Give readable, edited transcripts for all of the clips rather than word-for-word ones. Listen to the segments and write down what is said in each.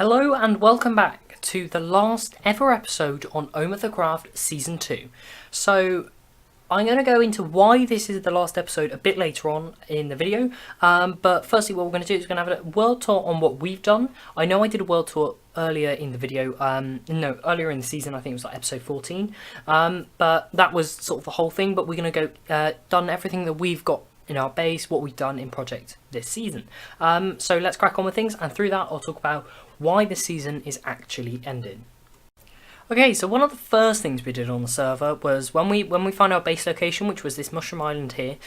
Hello and welcome back to the last ever episode on OmathaCraft Season 2. So, I'm going to go into why this is the last episode a bit later on in the video, but firstly what we're going to do is we're going to have a world tour on what we've done. I know I did a world tour earlier in the video, earlier in the season. I think it was like episode 14, but that was sort of the whole thing, but we're going to go done everything that we've got in our base, what we've done in project this season. So let's crack on with things, and through that I'll talk about why this season is actually ending. Okay, so one of the first things we did on the server was when we found our base location, which was this mushroom island here.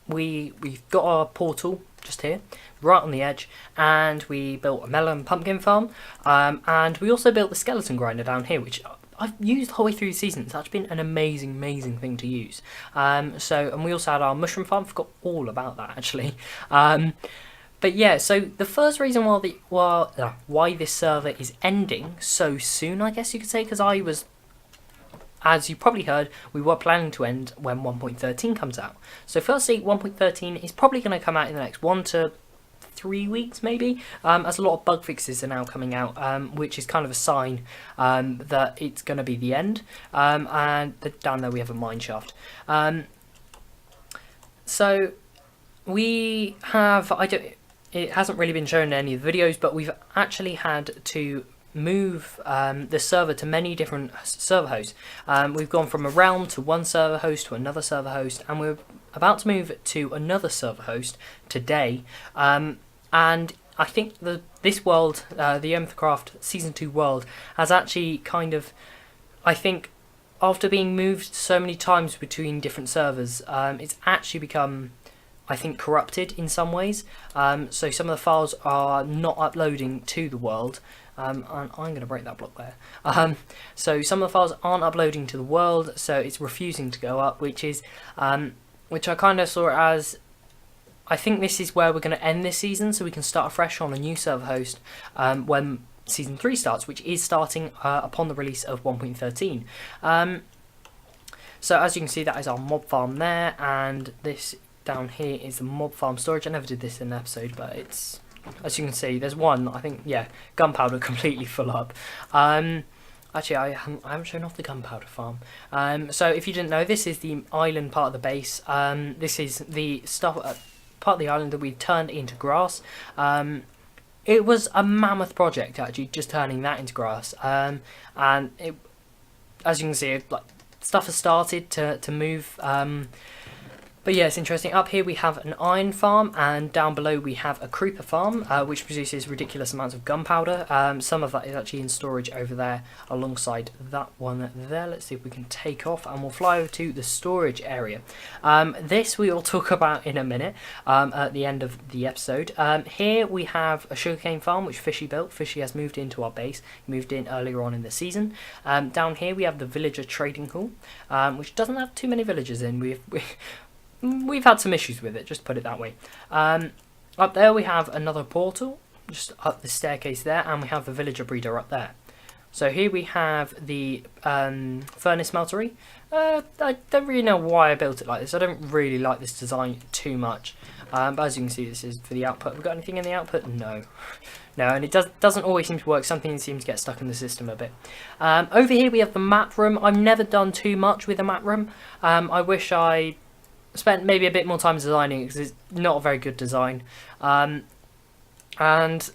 We've got our portal just here, right on the edge, and we built a melon pumpkin farm, and we also built the skeleton grinder down here, which I've used the whole way through the season. It's actually been an amazing thing to use. And we also had our mushroom farm. Forgot all about that actually. But yeah, so the first reason why this server is ending so soon, I guess you could say, because I was, as you probably heard, we were planning to end when 1.13 comes out. So firstly, 1.13 is probably going to come out in the next 1 to 3 weeks maybe, as a lot of bug fixes are now coming out, which is kind of a sign that it's going to be the end. And down there we have a mine shaft. So we have, it hasn't really been shown in any of the videos, but we've actually had to move the server to many different server hosts. We've gone from a realm to one server host to another server host, and we're about to move to another server host today. And I think this world, the OmathaCraft Season 2 world, has actually kind of, I think, after being moved so many times between different servers, it's actually become, I think, corrupted in some ways. So some of the files are not uploading to the world. And I'm going to break that block there. So some of the files aren't uploading to the world, so it's refusing to go up, which I kind of saw as, I think this is where we're going to end this season, so we can start afresh on a new server host when Season 3 starts, which is starting upon the release of 1.13. So as you can see, that is our mob farm there, and this down here is the mob farm storage. I never did this in an episode, but it's, as you can see, there's one, I think, yeah, gunpowder completely full up. Actually, I haven't shown off the gunpowder farm. So if you didn't know, this is the island part of the base. This is the stuff part of the island that we turned into grass. It was a mammoth project actually, just turning that into grass. And it, as you can see, like, stuff has started to move. But yeah, it's interesting. Up here we have an iron farm, and down below we have a creeper farm, which produces ridiculous amounts of gunpowder. Some of that is actually in storage over there alongside that one there. Let's see if we can take off, and we'll fly over to the storage area. This we will talk about in a minute at the end of the episode. Here we have a sugarcane farm which Fishy built. Fishy has moved into our base. He moved in earlier on in the season. Down here we have the villager trading hall, which doesn't have too many villagers in. We've had some issues with it, just put it that way. Up there we have another portal, just up the staircase there, and we have the villager breeder up there. So here we have the furnace smeltery. I don't really know why I built it like this. I don't really like this design too much. But as you can see, this is for the output. Have we got anything in the output? No. No, and it doesn't always seem to work. Something seems to get stuck in the system a bit. Over here we have the map room. I've never done too much with the map room. I wish I spent maybe a bit more time designing it, because it's not a very good design. And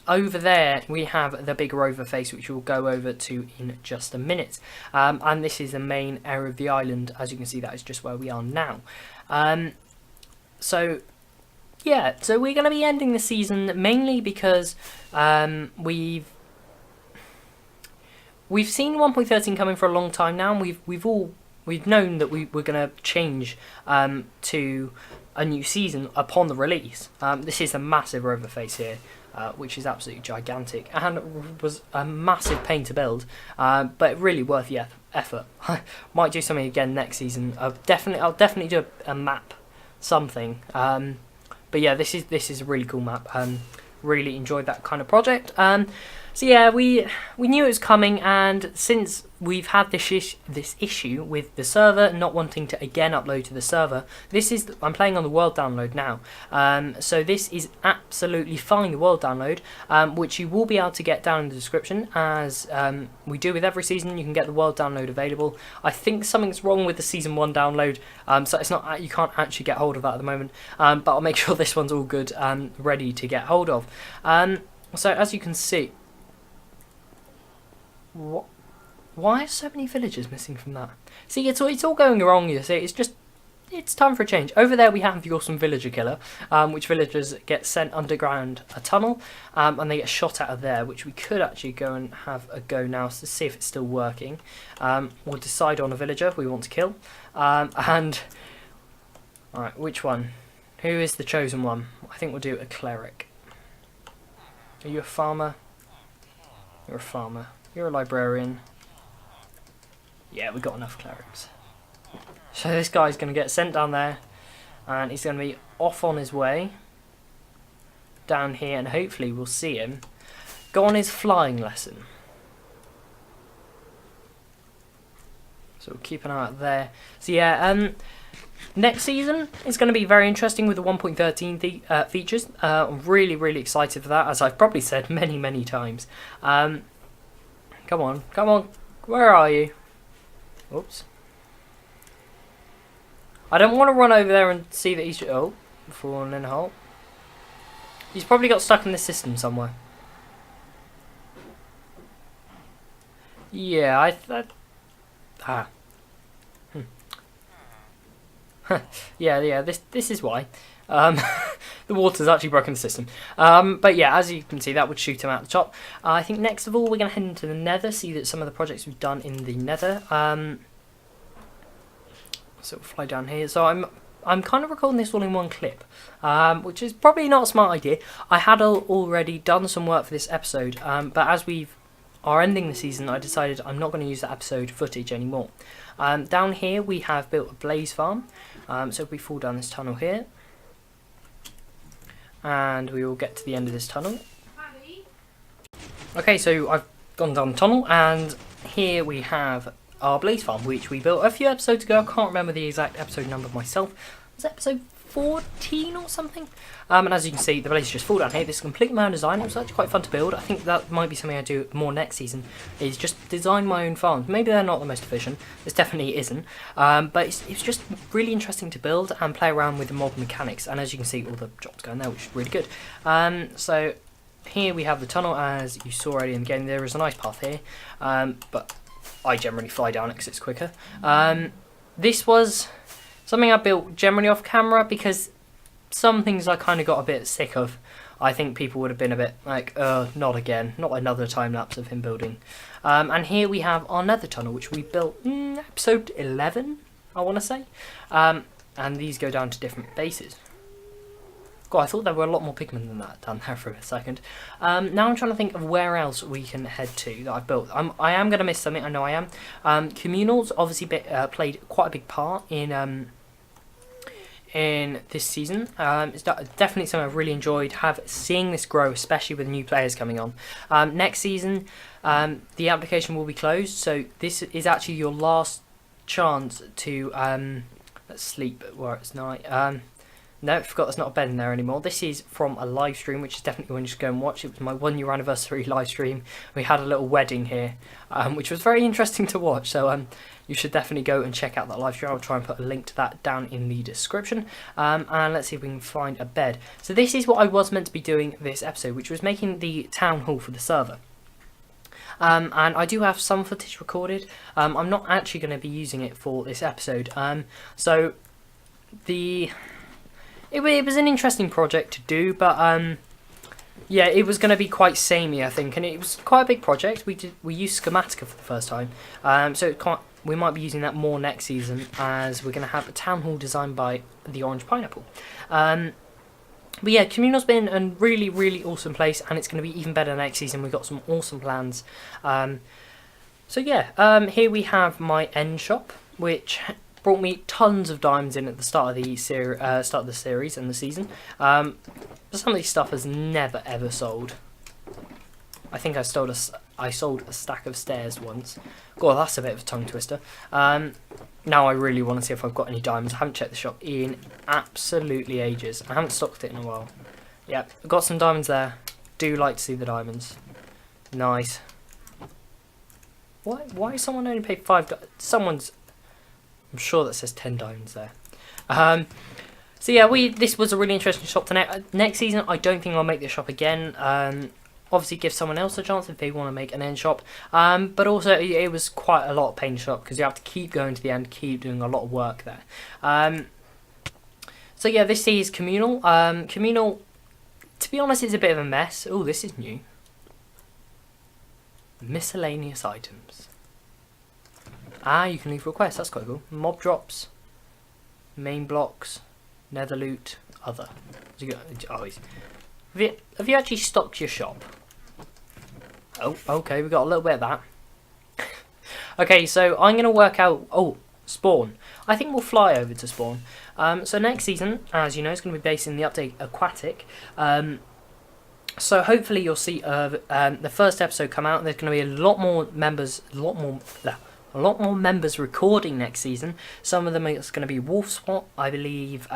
over there we have the big rover face, which we'll go over to in just a minute. And this is the main area of the island. As you can see, that is just where we are now. So yeah, so we're going to be ending the season mainly because we've seen 1.13 coming for a long time now, and we've known that we're going to change to a new season upon the release. This is a massive rover face here, which is absolutely gigantic, and was a massive pain to build, but really worth the effort. Might do something again next season. I'll definitely do a map, something. But yeah, this is a really cool map. Really enjoyed that kind of project. So yeah, we knew it was coming, and since we've had this issue with the server not wanting to again upload to the server, I'm playing on the world download now. So this is absolutely fine, the world download, which you will be able to get down in the description, as we do with every season. You can get the world download available. I think something's wrong with the season 1 download, so it's not, you can't actually get hold of that at the moment. But I'll make sure this one's all good and ready to get hold of. So as you can see. What? Why are so many villagers missing from that? See, it's all going wrong, you see. It's time for a change. Over there we have the awesome villager killer, which villagers get sent underground a tunnel, and they get shot out of there, which we could actually go and have a go now to see if it's still working. We'll decide on a villager we want to kill. Alright, which one? Who is the chosen one? I think we'll do a cleric. Are you a farmer? You're a farmer. You're a librarian. Yeah, we've got enough clerics. So this guy's going to get sent down there, and he's going to be off on his way down here, and hopefully we'll see him go on his flying lesson. So we'll keep an eye out there. So yeah, next season is going to be very interesting with the 1.13 features. I'm really, really excited for that, as I've probably said many, many times. Come on, come on, where are you? Oops. I don't want to run over there and see that he's... Oh, fallen in a hole. He's probably got stuck in the system somewhere. Yeah, yeah, this is why. The water's actually broken the system. But yeah, as you can see, that would shoot him out the top. I think next of all, we're going to head into the nether, see that some of the projects we've done in the nether. So we'll fly down here. So I'm kind of recording this all in one clip, which is probably not a smart idea. I had already done some work for this episode, but as we are ending the season, I decided I'm not going to use that episode footage anymore. Down here, we have built a blaze farm. So if we fall down this tunnel here, and we will get to the end of this tunnel. Okay, so I've gone down the tunnel, and here we have our blaze farm, which we built a few episodes ago. I can't remember the exact episode number myself. Was it episode 14 or something? And as you can see, the blazes just fall down here. This is completely my own design. It was actually quite fun to build. I think that might be something I do more next season, is just design my own farms. Maybe they're not the most efficient. This definitely isn't. But it's just really interesting to build and play around with the mob mechanics. And as you can see, all the jobs going there, which is really good. So here we have the tunnel, as you saw already in the game. There is a nice path here, but I generally fly down it because it's quicker. This was something I built generally off camera, because some things I kind of got a bit sick of. I think people would have been a bit like, not again, not another time lapse of him building. And here we have our nether tunnel, which we built in episode 11, I want to say. And these go down to different bases. God, I thought there were a lot more pigmen than that down there for a second. Now I'm trying to think of where else we can head to that I've built. I am going to miss something, I know I am. Communals obviously played quite a big part in this season. It's definitely something I've really enjoyed, seeing this grow, especially with new players coming on. Next season, the application will be closed, so this is actually your last chance to let's sleep where it's night. No, I forgot there's not a bed in there anymore. This is from a live stream, which is definitely one you should go and watch. It was my 1 year anniversary live stream. We had a little wedding here, which was very interesting to watch. So you should definitely go and check out that live stream. I'll try and put a link to that down in the description. And let's see if we can find a bed. So this is what I was meant to be doing this episode, which was making the town hall for the server. And I do have some footage recorded. I'm not actually going to be using it for this episode. It was an interesting project to do, but yeah, it was going to be quite samey, I think, and it was quite a big project. We used Schematica for the first time, so we might be using that more next season, as we're going to have a town hall designed by the Orange Pineapple. But yeah, Communal's been a really, really awesome place, and it's going to be even better next season. We've got some awesome plans. So yeah, here we have my end shop, which brought me tons of diamonds in at the start of the series and the season. But some of this stuff has never ever sold. I think I sold a stack of stairs once. God, that's a bit of a tongue twister. Now I really want to see if I've got any diamonds. I haven't checked the shop in absolutely ages. I haven't stocked it in a while. Yep, I've got some diamonds there. Do like to see the diamonds. Nice. Why is someone only paid $5? Someone's... I'm sure that says 10 diamonds there. So yeah, this was a really interesting shop tonight. Next season, I don't think I'll make this shop again. Obviously, give someone else a chance if they want to make an end shop. But also, it was quite a lot of pain shop because you have to keep going to the end, keep doing a lot of work there. So yeah, this is communal. Communal, to be honest, is a bit of a mess. Oh, this is new. Miscellaneous items. You can leave requests. That's quite cool. Mob drops, main blocks, nether loot, other. Have you actually stocked your shop? Oh, okay, we got a little bit of that. Okay, so I'm going to work out... Oh, spawn. I think we'll fly over to spawn. So next season, as you know, it's going to be based in the update Aquatic. So hopefully you'll see the first episode come out. There's going to be a lot more members recording next season. Some of them it's going to be Wolf Swat, I believe,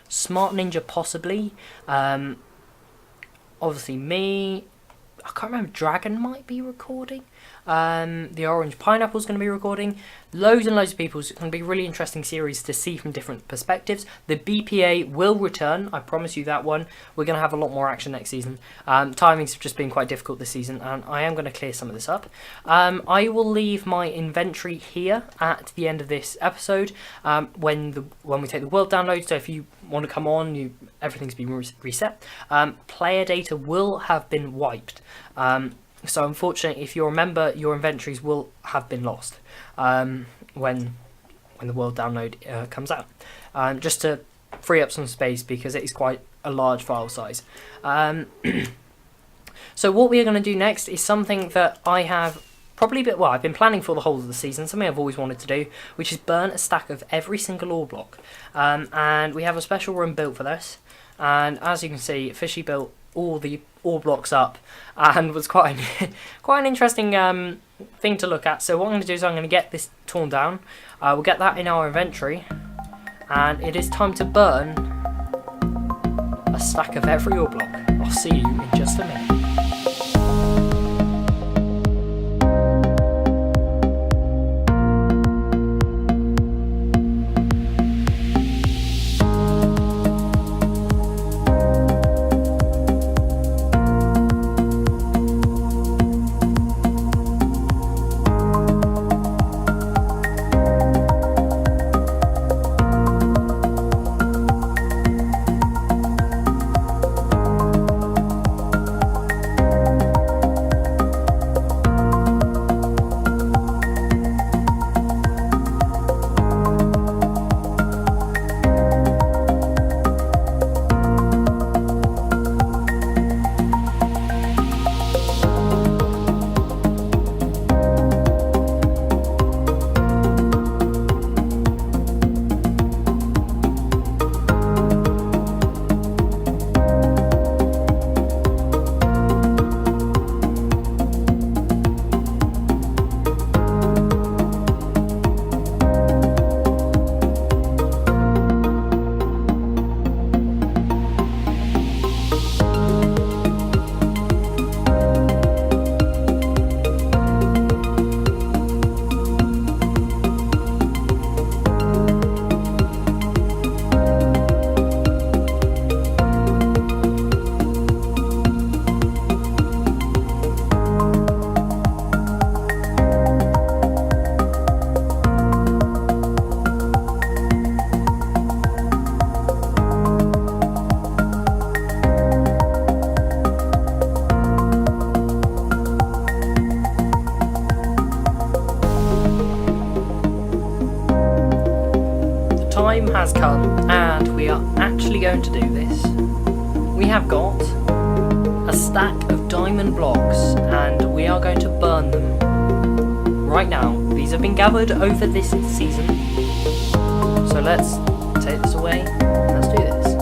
Smart Ninja possibly. Obviously me. I can't remember. Dragon might be recording. The Orange Pineapple's going to be recording. Loads and loads of people. It's going to be a really interesting series to see from different perspectives. The BPA will return. I promise you that one. We're going to have a lot more action next season. Timing's just been quite difficult this season, and I am going to clear some of this up. I will leave my inventory here at the end of this episode when we take the world download. So if you want to come on, everything's been reset. Player data will have been wiped. So unfortunately, if you're a member, your inventories will have been lost when the world download comes out. Just to free up some space because it is quite a large file size. So what we are going to do next is something that I have I've been planning for the whole of the season, something I've always wanted to do, which is burn a stack of every single ore block. And we have a special room built for this. And as you can see, Fishy built all the ore blocks up and was quite an interesting thing to look at. So what I'm going to do is I'm going to get this torn down. We'll get that in our inventory, and it is time to burn a stack of every ore block. I'll see you in just a minute. Time has come and we are actually going to do this. We have got a stack of diamond blocks and we are going to burn them right now. These have been gathered over this season. So let's take this away. Let's do this.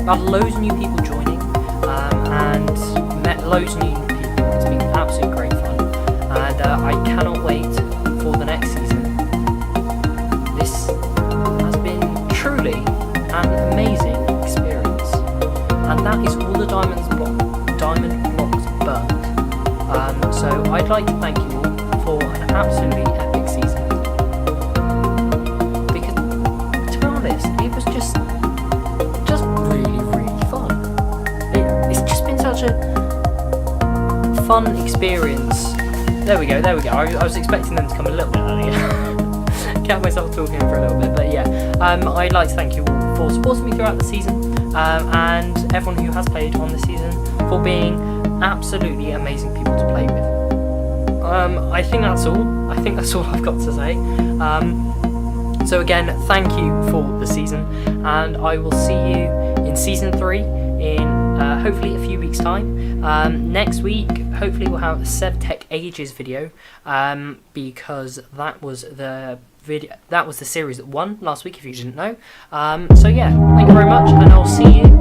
had loads of new people joining, and met loads of new people. It's been absolutely great fun, and I cannot wait for the next season. This has been truly an amazing experience, and that is all the diamond blocks burnt. So I'd like to thank you all for an absolutely epic season. Because, to be honest, it was just really, really fun. It's just been such a fun experience. There we go. I was expecting them to come a little bit earlier. Kept myself talking for a little bit, but yeah. I'd like to thank you all for supporting me throughout the season, and everyone who has played on the season for being absolutely amazing people to play with. I think that's all. I've got to say. So again, thank you for the season, and I will see you in season 3 in hopefully a few weeks' time. Next week, hopefully we'll have a SevTech Ages video, because that was the series that won last week, if you didn't know. So yeah, thank you very much, and I'll see you